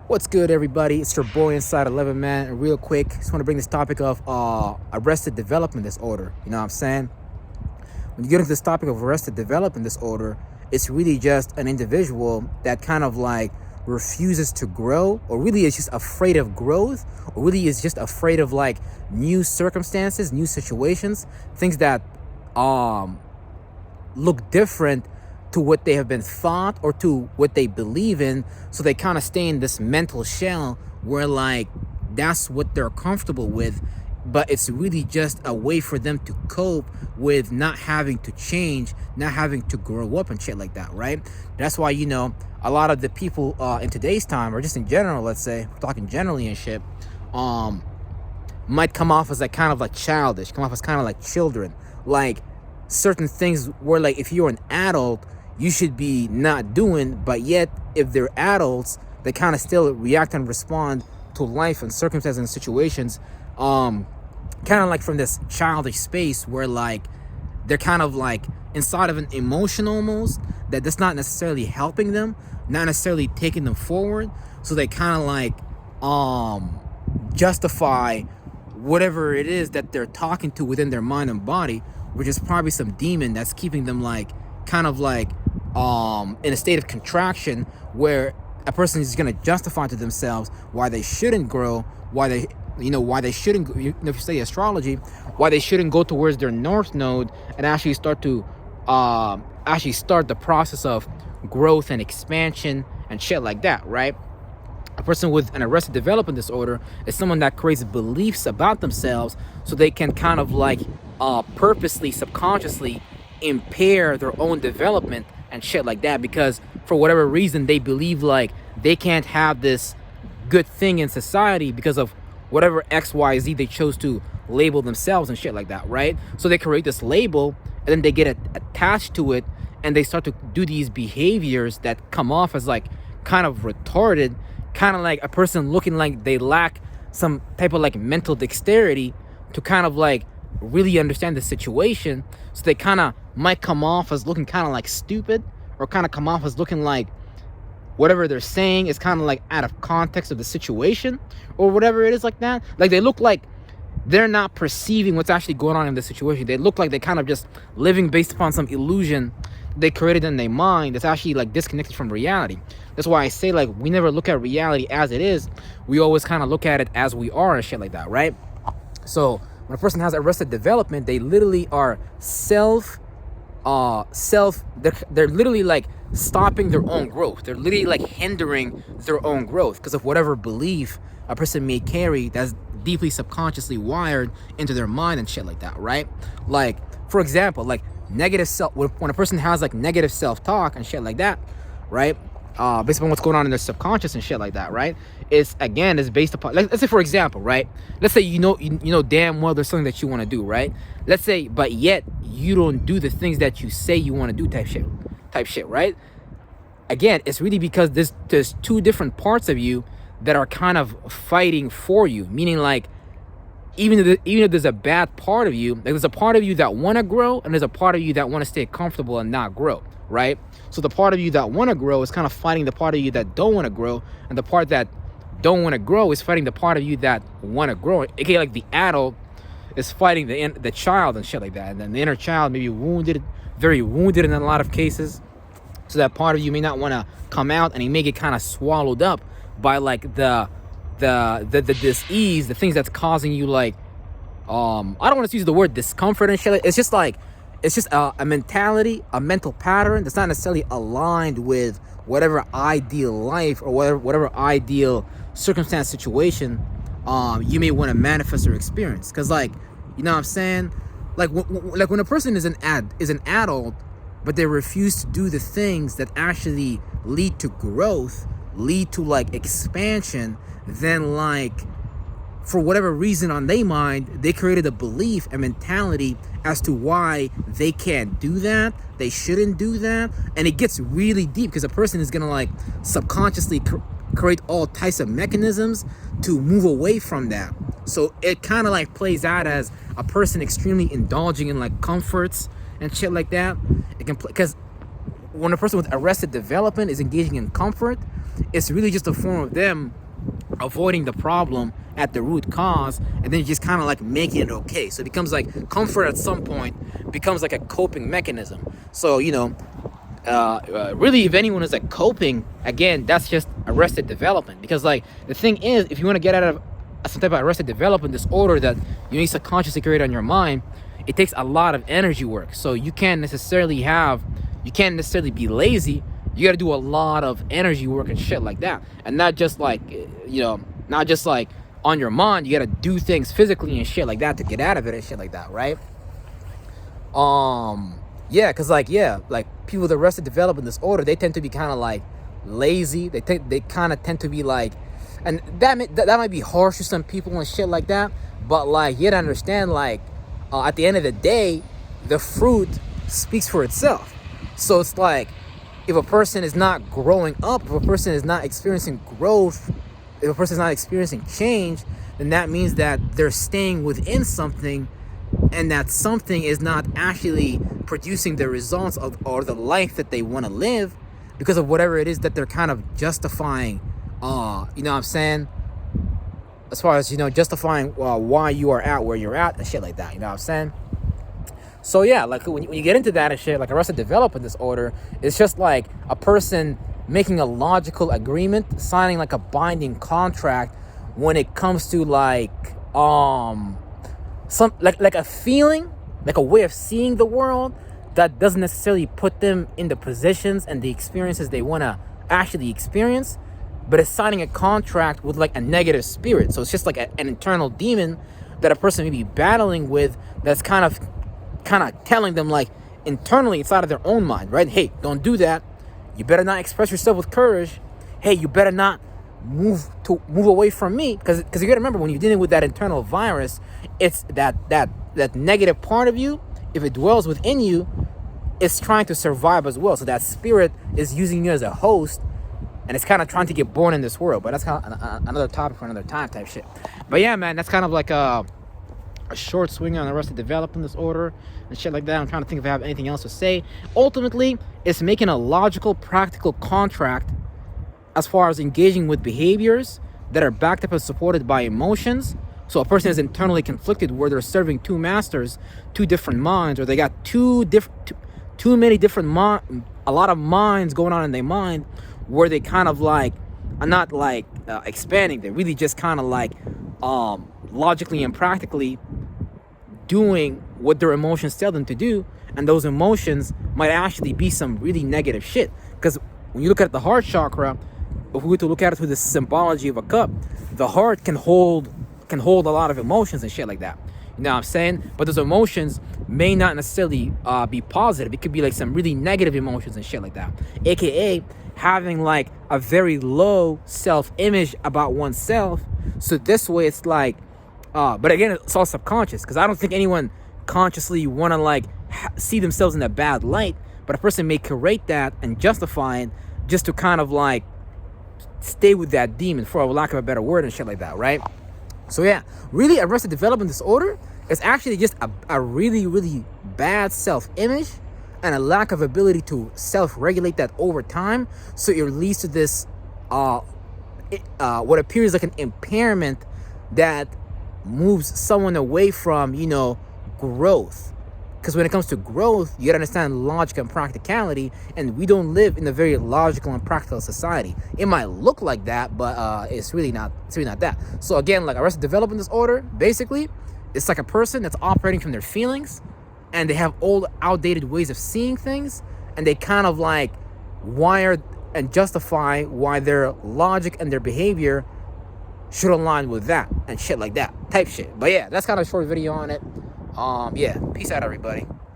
What's good, everybody? It's your boy Inside 11 Man. And real quick, just want to bring this topic of arrested development disorder. You know what I'm saying? When you get into this topic of arrested development disorder, it's really just an individual that kind of like refuses to grow, or really is just afraid of growth, or really is just afraid of like new circumstances, new situations, things that look different to what they have been thought or to what they believe in. So they kind of stay in this mental shell where like that's what they're comfortable with, but it's really just a way for them to cope with not having to change, not having to grow up and shit like that, right? That's why, a lot of the people in today's time, or just in general, let's say we're talking generally and shit, might come off as like kind of like childish, come off as kind of like children, like certain things where like if you're an adult you should be not doing, but yet if they're adults they kind of still react and respond to life and circumstances and situations, kind of like from this childish space where like they're kind of like inside of an emotion almost that's not necessarily helping them, not necessarily taking them forward. So they kind of like justify whatever it is that they're talking to within their mind and body, which is probably some demon that's keeping them like kind of like in a state of contraction, where a person is going to justify to themselves why they shouldn't grow, why they shouldn't, if you study astrology, why they shouldn't go towards their north node and actually start the process of growth and expansion and shit like that, right? A person with an arrested development disorder is someone that creates beliefs about themselves so they can kind of like purposely, subconsciously impair their own development and shit like that, because for whatever reason they believe like they can't have this good thing in society because of whatever XYZ they chose to label themselves and shit like that, right? So they create this label and then they get attached to it and they start to do these behaviors that come off as like kind of retarded, kind of like a person looking like they lack some type of like mental dexterity to kind of like really understand the situation. So they kind of might come off as looking kind of like stupid, or kind of come off as looking like whatever they're saying is kind of like out of context of the situation, or whatever it is like that. Like they look like they're not perceiving what's actually going on in the situation. They look like they kind of just living based upon some illusion they created in their mind that's actually like disconnected from reality. That's why I say like we never look at reality as it is. We always kind of look at it as we are and shit like that, right? So when a person has arrested development, they literally are they're literally like stopping their own growth. They're literally like hindering their own growth because of whatever belief a person may carry that's deeply subconsciously wired into their mind and shit like that, right? Like, for example, like negative self, when a person has like negative self-talk and shit like that, right? Based upon what's going on in their subconscious and shit like that, right? It's based upon, let's say for example, right? Let's say you know damn well there's something that you want to do, right? Let's say, but yet you don't do the things that you say you want to do, type shit, right? Again, it's really because there's two different parts of you that are kind of fighting for you. Meaning like, even if there's a bad part of you, like there's a part of you that want to grow, and there's a part of you that want to stay comfortable and not grow, right? So the part of you that want to grow is kind of fighting the part of you that don't want to grow, and the part that don't want to grow is fighting the part of you that want to grow. Okay, like the adult is fighting the child and shit like that, and then the inner child may be wounded, very wounded in a lot of cases. So that part of you may not want to come out, and he may get kind of swallowed up by like the dis-ease, the things that's causing you like I don't want to use the word discomfort and shit. It's just a mentality, a mental pattern that's not necessarily aligned with whatever ideal life or whatever ideal circumstance situation you may want to manifest or experience. Because like, you know what I'm saying, like when a person is an adult but they refuse to do the things that actually lead to growth, lead to like expansion, then like for whatever reason on their mind, they created a belief, a mentality as to why they can't do that, they shouldn't do that. And it gets really deep because a person is gonna like subconsciously create all types of mechanisms to move away from that. So it kind of like plays out as a person extremely indulging in like comforts and shit like that. It can play because when a person with arrested development is engaging in comfort, it's really just a form of them avoiding the problem at the root cause, and then just kind of like making it okay. So it becomes like comfort at some point becomes like a coping mechanism. So really, if anyone is like coping, again, that's just arrested development. Because like the thing is, if you want to get out of some type of arrested development disorder that you need subconsciously create on your mind, it takes a lot of energy work. So you can't necessarily be lazy. You got to do a lot of energy work and shit like that, and not just like on your mind. You got to do things physically and shit like that to get out of it and shit like that, right? Yeah, because like people with arrested development disorder, they tend to be kind of like lazy. They kind of tend to be like, and that might be harsh to some people and shit like that, but like you gotta understand, like at the end of the day, the fruit speaks for itself. So it's like, if a person is not growing up, if a person is not experiencing growth, if a person is not experiencing change, then that means that they're staying within something, and that something is not actually producing the results of or the life that they want to live, because of whatever it is that they're kind of justifying. You know what I'm saying? As far as, justifying why you are at where you're at and shit like that. You know what I'm saying? So yeah, like when you get into that and shit, like arrested development disorder, it's just like a person making a logical agreement, signing like a binding contract when it comes to like some like a feeling, like a way of seeing the world that doesn't necessarily put them in the positions and the experiences they want to actually experience, but it's signing a contract with like a negative spirit. So it's just like an internal demon that a person may be battling with, that's kind of telling them like internally inside of their own mind, right? Hey, don't do that. You better not express yourself with courage. Hey, you better not move away from me, because you gotta remember, when you're dealing with that internal virus, it's that negative part of you, if it dwells within you, it's trying to survive as well. So that spirit is using you as a host, and it's kind of trying to get born in this world. But that's kind of another topic for another time type shit. But yeah, man, that's kind of like a short swing on arrested development disorder and shit like that. I'm trying to think if I have anything else to say. Ultimately, it's making a logical, practical contract as far as engaging with behaviors that are backed up and supported by emotions. So a person is internally conflicted, where they're serving two masters, two different minds, or they got too many different a lot of minds going on in their mind, where they kind of like are not like expanding. They're really just kind of like logically and practically doing what their emotions tell them to do, and those emotions might actually be some really negative shit. Because when you look at the heart chakra, if we were to look at it through the symbology of a cup, the heart can hold a lot of emotions and shit like that. You know what I'm saying? But those emotions may not necessarily be positive. It could be like some really negative emotions and shit like that. AKA having like a very low self-image about oneself. So this way it's like, but again, it's all subconscious, because I don't think anyone consciously want to like see themselves in a bad light. But a person may create that and justify it just to kind of like stay with that demon, for lack of a better word and shit like that, right? So yeah, really arrested development disorder is actually just a really, really bad self-image and a lack of ability to self-regulate that over time. So it leads to this what appears like an impairment that moves someone away from, growth. Because when it comes to growth, you gotta understand logic and practicality, and we don't live in a very logical and practical society. It might look like that, but it's really not that. So again, like arrested development disorder, basically, it's like a person that's operating from their feelings, and they have old, outdated ways of seeing things, and they kind of like wire and justify why their logic and their behavior should align with that and shit like that type shit. But yeah, that's kind of a short video on it. Yeah, peace out, everybody.